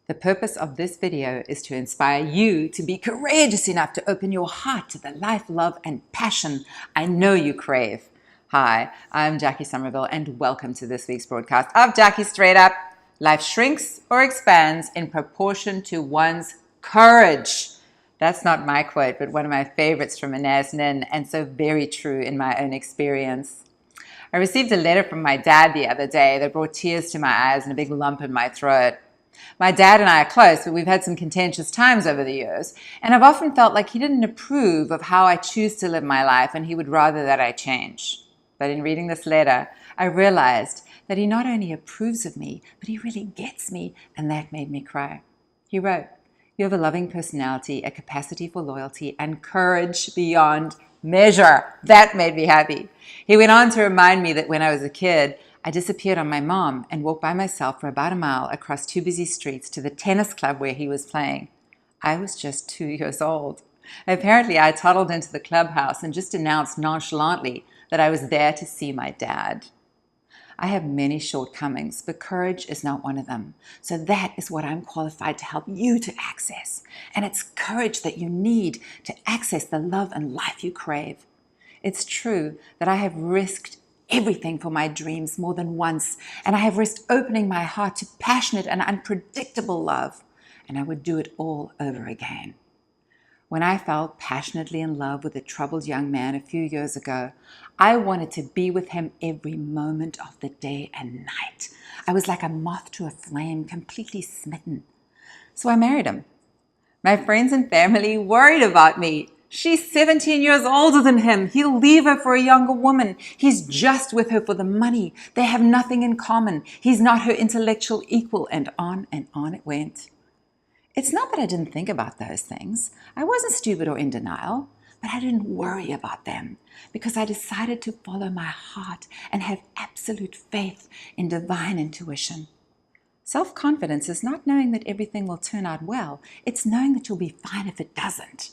The purpose of this video is to inspire you to be courageous enough to open your heart to the life, love, and passion I know you crave. Hi, I'm Jackie Somerville, and welcome to this week's broadcast of Jackie Straight Up. Life shrinks or expands in proportion to one's courage. That's not my quote, but one of my favorites from Inez Nin, and so very true in my own experience. I received a letter from my dad the other day that brought tears to my eyes and a big lump in my throat. My dad and I are close, but we've had some contentious times over the years, and I've often felt like he didn't approve of how I choose to live my life, and he would rather that I change. But in reading this letter, I realized that he not only approves of me, but he really gets me, and that made me cry. He wrote, "You have a loving personality, a capacity for loyalty, and courage beyond measure." That made me happy. He went on to remind me that when I was a kid, I disappeared on my mom and walked by myself for about a mile across two busy streets to the tennis club where he was playing. I was just 2 years old. Apparently, I toddled into the clubhouse and just announced nonchalantly that I was there to see my dad. I have many shortcomings, but courage is not one of them. So that is what I'm qualified to help you to access. And it's courage that you need to access the love and life you crave. It's true that I have risked everything for my dreams more than once, and I have risked opening my heart to passionate and unpredictable love, and I would do it all over again. When I fell passionately in love with a troubled young man a few years ago, I wanted to be with him every moment of the day and night. I was like a moth to a flame, completely smitten. So I married him. My friends and family worried about me. She's 17 years older than him. He'll leave her for a younger woman. He's just with her for the money. They have nothing in common. He's not her intellectual equal, and on it went. It's not that I didn't think about those things. I wasn't stupid or in denial, but I didn't worry about them because I decided to follow my heart and have absolute faith in divine intuition. Self-confidence is not knowing that everything will turn out well. It's knowing that you'll be fine if it doesn't.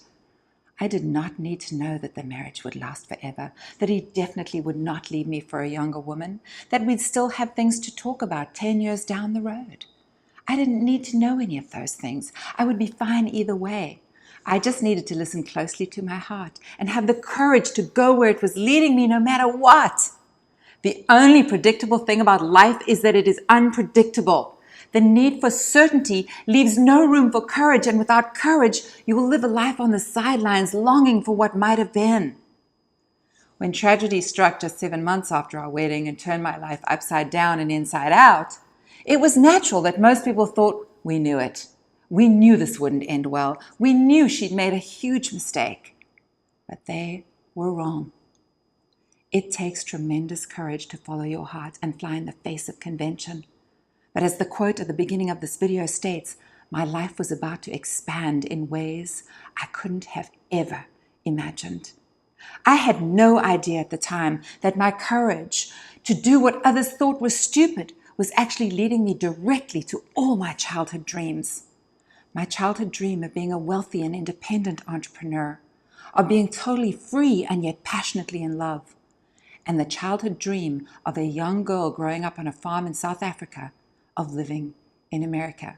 I did not need to know that the marriage would last forever, that he definitely would not leave me for a younger woman, that we'd still have things to talk about 10 years down the road. I didn't need to know any of those things. I would be fine either way. I just needed to listen closely to my heart and have the courage to go where it was leading me no matter what. The only predictable thing about life is that it is unpredictable. The need for certainty leaves no room for courage, and without courage, you will live a life on the sidelines, longing for what might have been. When tragedy struck just 7 months after our wedding and turned my life upside down and inside out, it was natural that most people thought we knew it. We knew this wouldn't end well. We knew she'd made a huge mistake. But they were wrong. It takes tremendous courage to follow your heart and fly in the face of convention. But as the quote at the beginning of this video states, my life was about to expand in ways I couldn't have ever imagined. I had no idea at the time that my courage to do what others thought was stupid was actually leading me directly to all my childhood dreams. My childhood dream of being a wealthy and independent entrepreneur, of being totally free and yet passionately in love, and the childhood dream of a young girl growing up on a farm in South Africa, of living in America.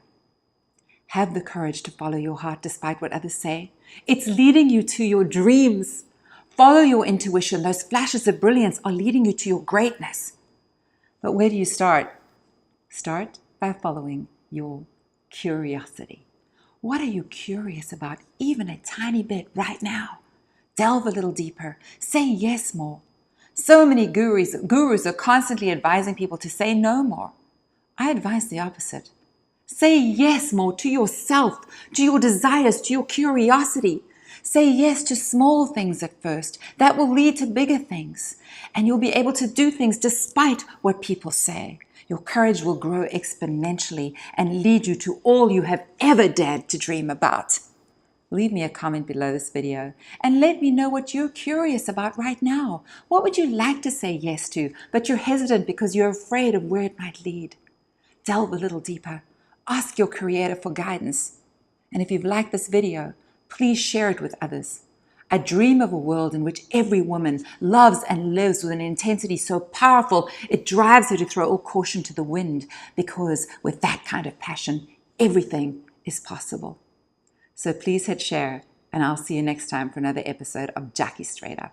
Have the courage to follow your heart despite what others say. It's leading you to your dreams. Follow your intuition. Those flashes of brilliance are leading you to your greatness. But where do you start? Start by following your curiosity. What are you curious about, even a tiny bit right now? Delve a little deeper. Say yes more. So many gurus are constantly advising people to say no more. I advise the opposite. Say yes more to yourself, to your desires, to your curiosity. Say yes to small things at first. That will lead to bigger things. And you'll be able to do things despite what people say. Your courage will grow exponentially and lead you to all you have ever dared to dream about. Leave me a comment below this video and let me know what you're curious about right now. What would you like to say yes to, but you're hesitant because you're afraid of where it might lead? Delve a little deeper. Ask your Creator for guidance. And if you've liked this video, please share it with others. I dream of a world in which every woman loves and lives with an intensity so powerful it drives her to throw all caution to the wind, because with that kind of passion, everything is possible. So please hit share, and I'll see you next time for another episode of Jackie Straight Up.